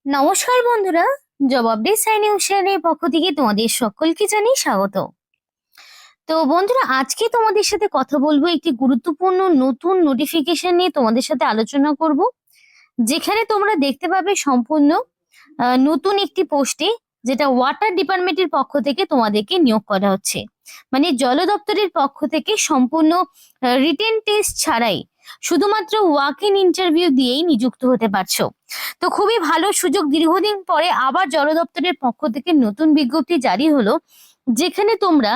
নমস্কার বন্ধুরা, job update Saini হুশিয়ারের পক্ষ থেকে তোমাদের সকলকে জানাই স্বাগত। তো বন্ধুরা, আজকে তোমাদের সাথে কথা বলবো একটি গুরুত্বপূর্ণ নতুন নোটিফিকেশন নিয়ে তোমাদের সাথে আলোচনা করব, যেখানে তোমরা দেখতে পাবে সম্পূর্ণ নতুন একটি পোস্টে, যেটা ওয়াটার ডিপার্টমেন্টের পক্ষ থেকে তোমাদেরকে নিয়োগ করা হচ্ছে। মানে জল দপ্তরের পক্ষ থেকে সম্পূর্ণ রিটেন টেস্ট ছাড়াই শুধুমাত্র ওয়াক ইন ইন্টারভিউ দিয়েই নিযুক্ত হতে পারছো। তো খুবই ভালো সুযোগ, দীর্ঘদিন পরে আবার জল দপ্তরের পক্ষ থেকে নতুন বিজ্ঞপ্তি জারি হলো, যেখানে তোমরা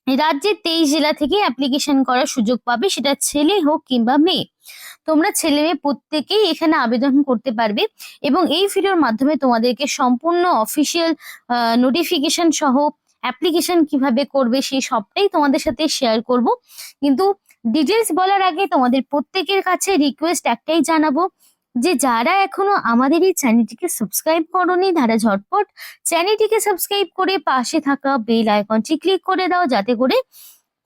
রাজ্যের 23 জেলা থেকে অ্যাপ্লিকেশন করার সুযোগ পাবে, সেটা ছেলে হোক কিংবা মেয়ে। তোমরা ছেলে মেয়ে প্রত্যেকেই এখানে আবেদন করতে পারবে এবং এই ভিডিওর মাধ্যমে তোমাদেরকে সম্পূর্ণ অফিসিয়াল নোটিফিকেশন সহ অ্যাপ্লিকেশন কিভাবে করবে সেই সবটাই তোমাদের সাথে শেয়ার করব। কিন্তু ডিটেলস বলার আগে তোমাদের প্রত্যেকের কাছে রিকোয়েস্ট একটাই জানাবো, যে যারা এখনো আমাদের এই চ্যানেলটিকে সাবস্ক্রাইব করোনি তারা ঝটপট চ্যানেলটিকে সাবস্ক্রাইব করে পাশে থাকা বেল আইকনটি ক্লিক করে দাও, যাতে করে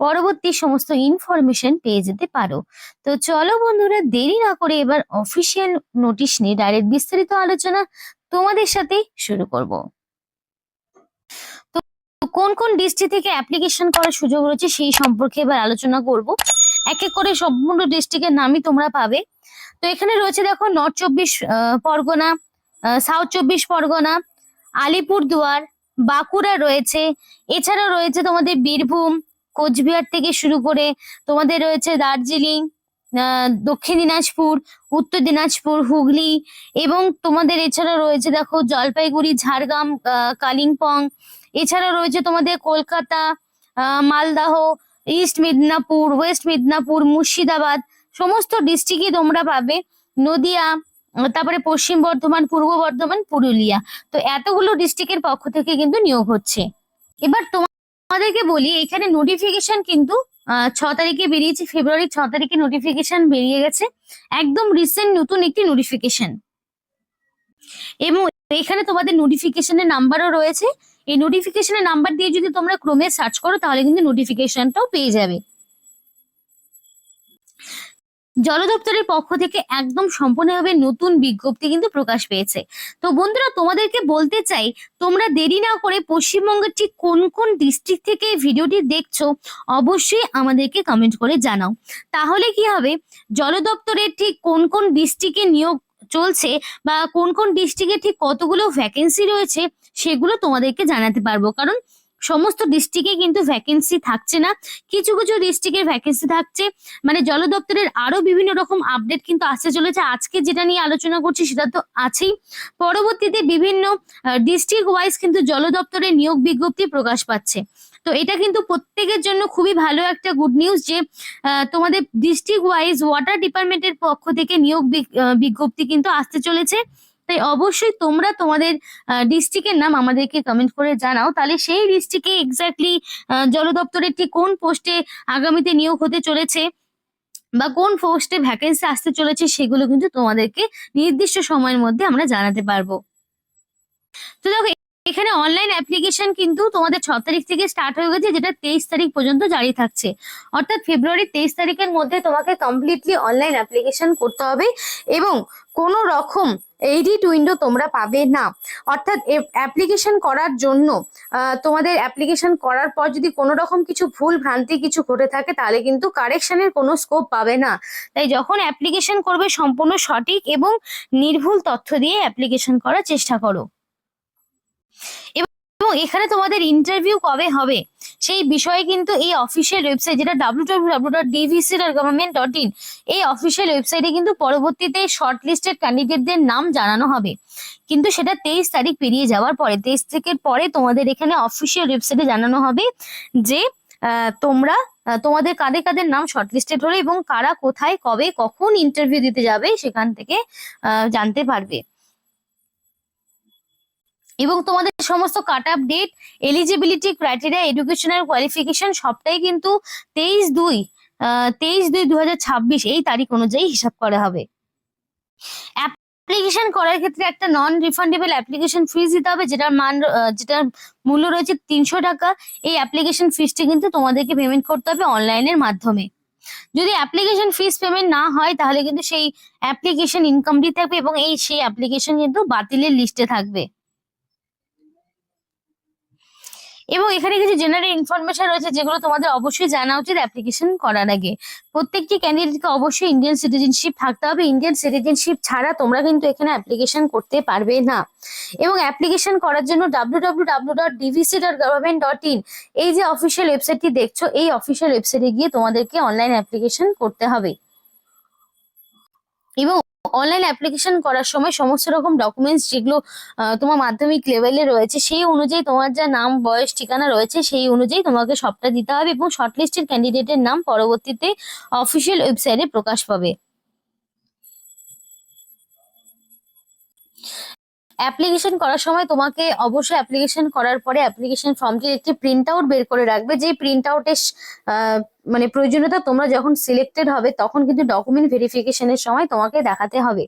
পরবর্তী সমস্ত ইনফরমেশন পেয়ে যেতে পারো। তো চলো বন্ধুরা, দেরি না করে এবার অফিসিয়াল নোটিশ নিয়ে ডাইরেক্ট বিস্তারিত আলোচনা তোমাদের সাথে শুরু করব। তো কোন কোন ডিস্ট্রিক্ট থেকে অ্যাপ্লিকেশন করার সুযোগ রয়েছে সেই সম্পর্কে এবার আলোচনা করব। এক এক করে সম্পূর্ণ ডিস্ট্রিক্টের নামই তোমরা পাবে। তো এখানে রয়েছে দেখো, নর্থ 24 পরগনা, সাউথ 24 পরগনা, আলিপুরদুয়ার, বাঁকুড়া রয়েছে। এছাড়া রয়েছে তোমাদের বীরভূম, কোচবিহার থেকে শুরু করে তোমাদের রয়েছে দার্জিলিং, দক্ষিণ দিনাজপুর, উত্তর দিনাজপুর, হুগলি, এবং তোমাদের এছাড়া রয়েছে দেখো জলপাইগুড়ি, ঝাড়গ্রাম, কালিম্পং। এছাড়া রয়েছে তোমাদের কলকাতা, মালদাহ, ইস্ট মিদনাপুর, ওয়েস্ট মিদনাপুর, মুর্শিদাবাদ। সমস্ত ডিস্ট্রিক্টই তোমরা পাবে। নদিয়া, তারপরে পশ্চিম বর্ধমান, পূর্ব বর্ধমান, পুরুলিয়া। তো এতগুলো ডিস্ট্রিক্টের পক্ষ থেকে কিন্তু নিয়োগ হচ্ছে। এবার তোমাদেরকে বলি, এখানে নোটিফিকেশন কিন্তু 6 তারিখে বেরিয়েছে, ফেব্রুয়ারি 6 তারিখে নোটিফিকেশন বেরিয়ে গেছে, একদম রিসেন্ট নতুন একটি নোটিফিকেশন। এবং এখানে তোমাদের নোটিফিকেশনের নাম্বারও রয়েছে। এই নোটিফিকেশনের নাম্বার দিয়ে যদি তোমরা ক্রোমে সার্চ করো তাহলে কিন্তু নোটিফিকেশনটাও পেয়ে যাবে। জল দপ্তরের পক্ষ থেকে একদম সম্পূর্ণভাবে নতুন বিজ্ঞপ্তি কিন্তু প্রকাশ পেয়েছে। তো বন্ধুরা, তোমাদেরকে বলতে চাই, তোমরা দেরি না করে পশ্চিমবঙ্গের ঠিক কোন কোন ডিস্ট্রিক্ট থেকে এই ভিডিওটি দেখছো অবশ্যই আমাদেরকে কমেন্ট করে জানাও। তাহলে কি হবে, জল দপ্তরের ঠিক কোন কোন ডিস্ট্রিক্টে নিয়োগ চলছে বা কোন কোন ডিস্ট্রিক্টে ঠিক কতগুলো ভ্যাকেন্সি রয়েছে সেগুলো তোমাদেরকে জানাতে পারবো। কারণ সমস্ত ডিস্ট্রিক্টে কিন্তু ভ্যাকেন্সি থাকছে না, কিছু কিছু ডিস্ট্রিক্টের ভ্যাকেন্সি থাকছে। মানে জল দপ্তরের আরো বিভিন্ন রকম আপডেট কিন্তু আসতে চলেছে। আজকে যেটা নিয়ে আলোচনা করছি সেটা তো আছেই, পরবর্তীতে বিভিন্ন ডিস্ট্রিক্ট ওয়াইজ কিন্তু জল দপ্তরের নিয়োগ বিজ্ঞপ্তি প্রকাশ পাচ্ছে। তো এটা কিন্তু প্রত্যেকের জন্য খুবই ভালো একটা গুড নিউজ, যে তোমাদের ডিস্ট্রিক্ট ওয়াইজ ওয়াটার ডিপার্টমেন্টের পক্ষ থেকে নিয়োগ বিজ্ঞপ্তি কিন্তু আসতে চলেছে। তাই অবশ্যই তোমরা তোমাদের ডিস্ট্রিক্টের নাম আমাদেরকে কমেন্ট করে জানাও, তাহলে সেই ডিস্ট্রিক্টে এক্স্যাক্টলি জল দপ্তরের ঠিক কোন পোস্টে আগামীতে নিয়োগ হতে চলেছে বা কোন পোস্টে ভ্যাকেন্সি আসতে চলেছে সেগুলো কিন্তু তোমাদেরকে নির্দিষ্ট সময়ের মধ্যে আমরা জানাতে পারবো। তো দেখো, এখানে অনলাইন অ্যাপ্লিকেশন কিন্তু তোমাদের 6 তারিখ থেকে স্টার্ট হয়ে গেছে, যেটা 23 তারিখ পর্যন্ত জারি থাকছে। অর্থাৎ ফেব্রুয়ারি 23 তারিখের মধ্যে তোমাকে কমপ্লিটলি অনলাইন অ্যাপ্লিকেশন করতে হবে এবং কোনো রকম এডিট উইন্ডো তোমরা পাবে না। অর্থাৎ অ্যাপ্লিকেশন করার জন্য তোমাদের অ্যাপ্লিকেশন করার পর যদি কোনো রকম কিছু ভুল ভ্রান্তি কিছু ঘটে থাকে তাহলে কিন্তু কারেকশনের কোনো স্কোপ পাবে না। তাই যখন অ্যাপ্লিকেশন করবে সম্পূর্ণ সঠিক এবং নির্ভুল তথ্য দিয়ে অ্যাপ্লিকেশন করার চেষ্টা করো। এবং এখানে তোমাদের ইন্টারভিউ কবে হবে সেই বিষয়ে কিন্তু এই অফিসিয়াল ওয়েবসাইট, যেটা www.dvc.government.in, এই অফিসিয়াল ওয়েবসাইটে কিন্তু পরবর্তীতে শর্ট লিস্টেড ক্যান্ডিডেটদের নাম জানানো হবে। কিন্তু সেটা 23 তারিখ পেরিয়ে যাওয়ার পরে, 23 তারিখের পরে তোমাদের এখানে অফিসিয়াল ওয়েবসাইটে জানানো হবে যে তোমরা তোমাদের কাদের কাদের নাম শর্টলিস্টেড হলো এবং কারা কোথায় কবে কখন ইন্টারভিউ দিতে যাবে সেখান থেকে জানতে পারবে। এবং তোমাদের সমস্ত cut off date, eligibility criteria, educational qualification সবটাই কিন্তু 23/2/2026 এই তারিখ অনুযায়ী হিসাব করা হবে। অ্যাপ্লিকেশন করার ক্ষেত্রে একটা নন রিফান্ডেবল অ্যাপ্লিকেশন ফিস দিতে হবে, যেটার মূল্য রয়েছে 300 টাকা। এই অ্যাপ্লিকেশন ফিসটি কিন্তু তোমাদেরকে পেমেন্ট করতে হবে অনলাইনের মাধ্যমে। যদি অ্যাপ্লিকেশন ফিস পেমেন্ট না হয় তাহলে কিন্তু সেই অ্যাপ্লিকেশন ইনকমপ্লিট থাকবে এবং সেই অ্যাপ্লিকেশন কিন্তু বাতিলের লিস্টে থাকবে। এবং এখানে কিছু জেনারেল ইনফরমেশন রয়েছে যেগুলো তোমাদের অবশ্যই জানা উচিত অ্যাপ্লিকেশন করার আগে। প্রত্যেকটি ক্যান্ডিডেটকে অবশ্যই ইন্ডিয়ান সিটিজেনশিপ থাকতে হবে। ইন্ডিয়ান সিটিজেনশিপ ছাড়া তোমরা কিন্তু এখানে অ্যাপ্লিকেশন করতে পারবে না। এবং অ্যাপ্লিকেশন করার জন্য www.dvc.government.in এই যে অফিসিয়াল ওয়েবসাইটটি দেখছো, এই অফিসিয়াল ওয়েবসাইটে গিয়ে তোমাদেরকে অনলাইন অ্যাপ্লিকেশন করতে হবে। এবং অনলাইন অ্যাপ্লিকেশন করার সময় সমস্ত রকম ডকুমেন্টস যেগুলো তোমার মাধ্যমিক লেভেলে রয়েছে সেই অনুযায়ী তোমার যা নাম, বয়স, ঠিকানা রয়েছে সেই অনুযায়ী তোমাকে সবটা দিতে হবে এবং শর্টলিস্টেড ক্যান্ডিডেটের নাম পরবর্তীতে অফিসিয়াল ওয়েবসাইটে প্রকাশ পাবে। অ্যাপ্লিকেশন করার সময় তোমাকে অবশ্যই অ্যাপ্লিকেশন করার পরে অ্যাপ্লিকেশন ফর্মটির একটি প্রিন্ট আউট বের করে রাখবে, যে প্রিন্ট আউটের মানে প্রয়োজনীয়তা তোমরা যখন সিলেক্টেড হবে তখন কিন্তু ডকুমেন্ট ভেরিফিকেশনের সময় তোমাকে দেখাতে হবে।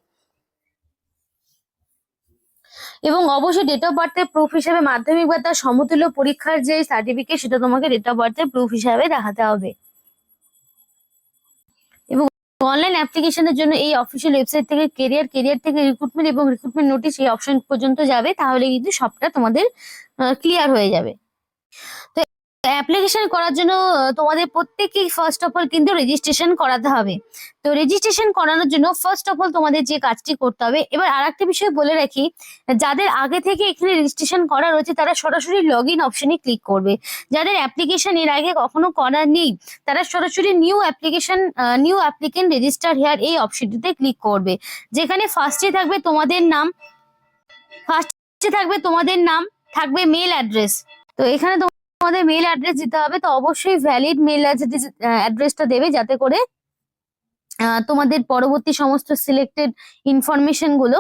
এবং অবশ্যই ডেট অফ বার্থের প্রুফ হিসেবে মাধ্যমিক বা তার সমতুল্য পরীক্ষার যে সার্টিফিকেট সেটা তোমাকে ডেট অফ বার্থের প্রুফ হিসাবে দেখাতে হবে। এবং অনলাইন অ্যাপ্লিকেশনের জন্য এই অফিসিয়াল ওয়েবসাইট থেকে কেরিয়ার থেকে রিক্রুটমেন্ট এবং রিক্রুটমেন্ট নোটিশ এই অপশন পর্যন্ত যাবে, তাহলে কিন্তু সবটা তোমাদের ক্লিয়ার হয়ে যাবে। তো অ্যাপ্লিকেশন করার জন্য তোমাদের প্রত্যেককেই ফার্স্ট অফ অল কিন্তু রেজিস্ট্রেশন করাতে হবে। তো রেজিস্ট্রেশন করানোর জন্য ফার্স্ট অফ অল তোমাদের যে কাজটি করতে হবে, এবার আরেকটা বিষয় বলে রাখি, যাদের আগে থেকে এখানে রেজিস্ট্রেশন করা রয়েছে তারা সরাসরি লগ ইন অপশনে ক্লিক করবে। যাদের অ্যাপ্লিকেশন এর আগে কখনো করা নেই তারা সরাসরি নিউ অ্যাপ্লিকেন্ট রেজিস্টার হেয়ার এই অপশনটিতে ক্লিক করবে, যেখানে ফার্স্টে থাকবে তোমাদের নাম, থাকবে মেল অ্যাড্রেস। তো এখানে তোমাদের মেল অ্যাড্রেস দিতে হবে। তো অবশ্যই ভ্যালিড মেল অ্যাড্রেসটা দেবে, যাতে করে তোমাদের পরবর্তী সমস্ত সিলেক্টেড ইনফরমেশন গুলো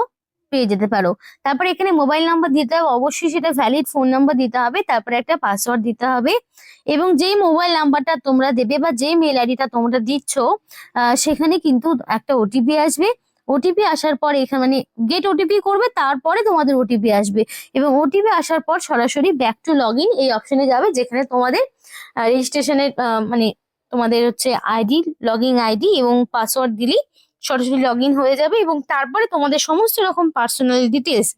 পেয়ে যেতে পারো। তারপরে এখানে মোবাইল নাম্বার দিতে হবে, অবশ্যই সেটা ভ্যালিড ফোন নাম্বার দিতে হবে। তারপরে একটা পাসওয়ার্ড দিতে হবে এবং যেই মোবাইল নাম্বারটা তোমরা দেবে বা যেই মেল আইডিটা তোমরা দিচ্ছ সেখানে কিন্তু একটা ওটিপি আসবে। ওটিপি আসার পর এখানে মানে গেট ওটিপি করবে, তারপরে তোমাদের ওটিপি আসবে এবং ওটিপি আসার পর সরাসরি ব্যাক টু লগ ইন এই অপশনে যাবে, যেখানে তোমাদের রেজিস্ট্রেশনের মানে তোমাদের হচ্ছে আইডি, লগ ইন আইডি এবং পাসওয়ার্ড দিলেই সরাসরি লগ ইন হয়ে যাবে। এবং তারপরে তোমাদের সমস্ত রকম পার্সোনাল ডিটেলস,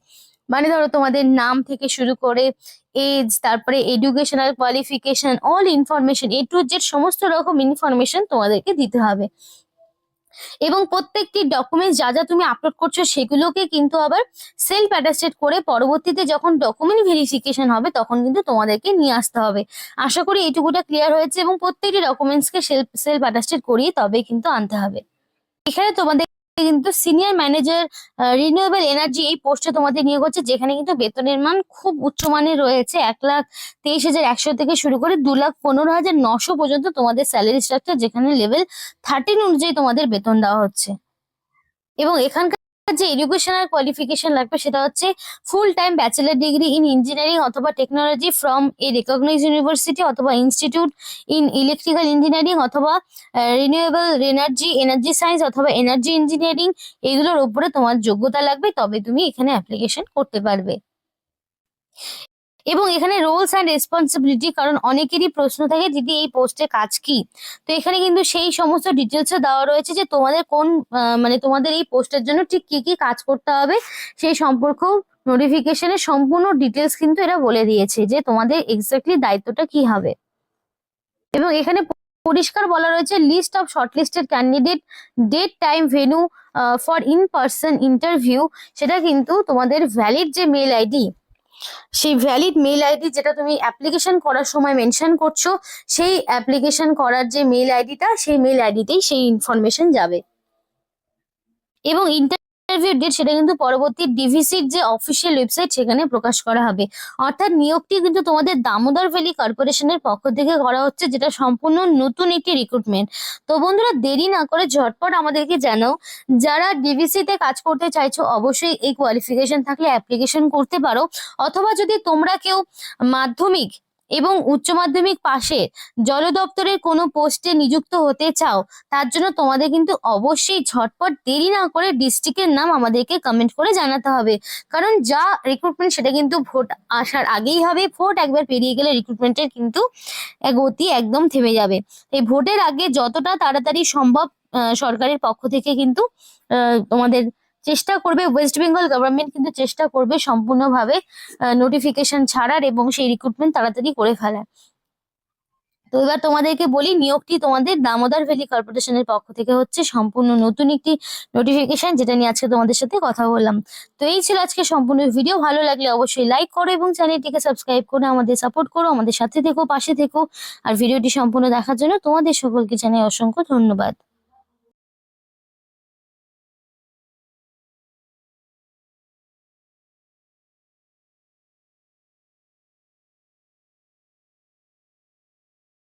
মানে ধরো তোমাদের নাম থেকে শুরু করে এজ, তারপরে educational qualification, all information A to Z সমস্ত রকম ইনফরমেশন তোমাদেরকে দিতে হবে। এবং প্রত্যেকটি ডকুমেন্টস যা যা তুমি আপলোড করছো সেগুলোকে কিন্তু আবার সেলফ অ্যাটাস্টেড করে পরবর্তীতে যখন ডকুমেন্ট ভেরিফিকেশন হবে তখন কিন্তু তোমাদেরকে নিয়ে আসতে হবে। আশা করি এইটুকুটা ক্লিয়ার হয়েছে এবং প্রত্যেকটি ডকুমেন্টসকে সেলফ অ্যাটাস্টেড করিয়ে তবে কিন্তু আনতে হবে। এখানে তোমাদের কিন্তু সিনিয়র ম্যানেজার রিনিউয়েবল এনার্জি এই পোস্টে তোমাদের নিয়োগ হচ্ছে, যেখানে কিন্তু বেতনের মান খুব উচ্চমানের রয়েছে। 1,23,100 থেকে শুরু করে 2,15,900 পর্যন্ত তোমাদের স্যালারি স্ট্রাকচার, যেখানে লেভেল 13 অনুযায়ী তোমাদের বেতন দেওয়া হচ্ছে। এবং এখানকার যে এডুকেশনাল কোয়ালিফিকেশন লাগবে সেটা হচ্ছে full time bachelor degree in engineering অথবা technology from a recognise university অথবা ইনস্টিটিউট ইন ইলেকট্রিক্যাল ইঞ্জিনিয়ারিং অথবা রিনিউয়েবল এনার্জি সায়েন্স অথবা এনার্জি ইঞ্জিনিয়ারিং, এগুলোর উপরে তোমার যোগ্যতা লাগবে, তবে তুমি এখানে অ্যাপ্লিকেশন করতে পারবে। এবং এখানে রোলস অ্যান্ড রেসপন্সিবিলিটি, কারণ অনেকেরই প্রশ্ন থাকে দিদি এই পোস্টে কাজ কি, তো এখানে কিন্তু সেই সমস্ত ডিটেলসও দেওয়া রয়েছে যে তোমাদের কোন মানে তোমাদের এই পোস্টের জন্য ঠিক কি কি কাজ করতে হবে সেই সম্পর্কেও নোটিফিকেশনের সম্পূর্ণ ডিটেলস কিন্তু এরা বলে দিয়েছে যে তোমাদের এক্স্যাক্টলি দায়িত্বটা কি হবে। এবং এখানে পরিষ্কার বলা রয়েছে list of shortlisted candidate, date, time, venue for in person interview, সেটা কিন্তু তোমাদের ভ্যালিড যে মেল আইডি, সেই ভ্যালিড মেল আইডি যেটা তুমি অ্যাপ্লিকেশন করার সময় মেনশন করছো, সেই অ্যাপ্লিকেশন করার যে মেল আইডিটা সেই মেল আইডিতেই সেই ইনফরমেশন যাবে। এবং ইন্টারভিউ ডেট সেটা কিন্তু পরবর্তী ডিভিসির যে অফিসিয়াল ওয়েবসাইট সেখানে প্রকাশ করা হবে। অর্থাৎ নিয়োগটি কিন্তু তোমাদের দামোদর ভ্যালি কর্পোরেশনের পক্ষ থেকে করা হচ্ছে, যেটা সম্পূর্ণ নতুন একটি রিক্রুটমেন্ট। তো বন্ধুরা দেরি না করে ঝটপট আমাদেরকে জানাও, যারা ডিভিসি তে কাজ করতে চাইছো অবশ্যই এই কোয়ালিফিকেশন থাকলে অ্যাপ্লিকেশন করতে পারো, অথবা যদি তোমরা কেউ মাধ্যমিক এবং উচ্চ মাধ্যমিক পাশে জল দপ্তরের কোনো পোস্টে নিযুক্ত হতে চাও, তার জন্য তোমাদের কিন্তু অবশ্যই ঝটপট দেরি না করে ডিস্ট্রিক্টের নাম আমাদেরকে কমেন্ট করে জানাতে হবে। কারণ যা রিক্রুটমেন্ট সেটা কিন্তু ভোট আসার আগেই হবে, ভোট একবার পেরিয়ে গেলে রিক্রুটমেন্টের কিন্তু গতি একদম থেমে যাবে। এই ভোটের আগে যতটা তাড়াতাড়ি সম্ভব সরকারের পক্ষ থেকে কিন্তু তোমাদের চেষ্টা করবে, ওয়েস্ট বেঙ্গল গভর্নমেন্ট কিন্তু চেষ্টা করবে সম্পূর্ণভাবে নোটিফিকেশন ছাড়ার এবং সেই রিক্রুটমেন্ট তাড়াতাড়ি করে ফেলার। তো এবার তোমাদেরকে বলি, নিয়োগটি তোমাদের দামোদর ভ্যালি কর্পোরেশনের পক্ষ থেকে হচ্ছে, সম্পূর্ণ নতুন একটি নোটিফিকেশন, যেটা নিয়ে আজকে তোমাদের সাথে কথা বললাম। তো এই ছিল আজকে সম্পূর্ণ ভিডিও। ভালো লাগলে অবশ্যই লাইক করো এবং চ্যানেলটিকে সাবস্ক্রাইব করে আমাদের সাপোর্ট করো, আমাদের সাথে থেকো, পাশে থেকো। আর ভিডিওটি সম্পূর্ণ দেখার জন্য তোমাদের সকলকে জানাই অসংখ্য ধন্যবাদ।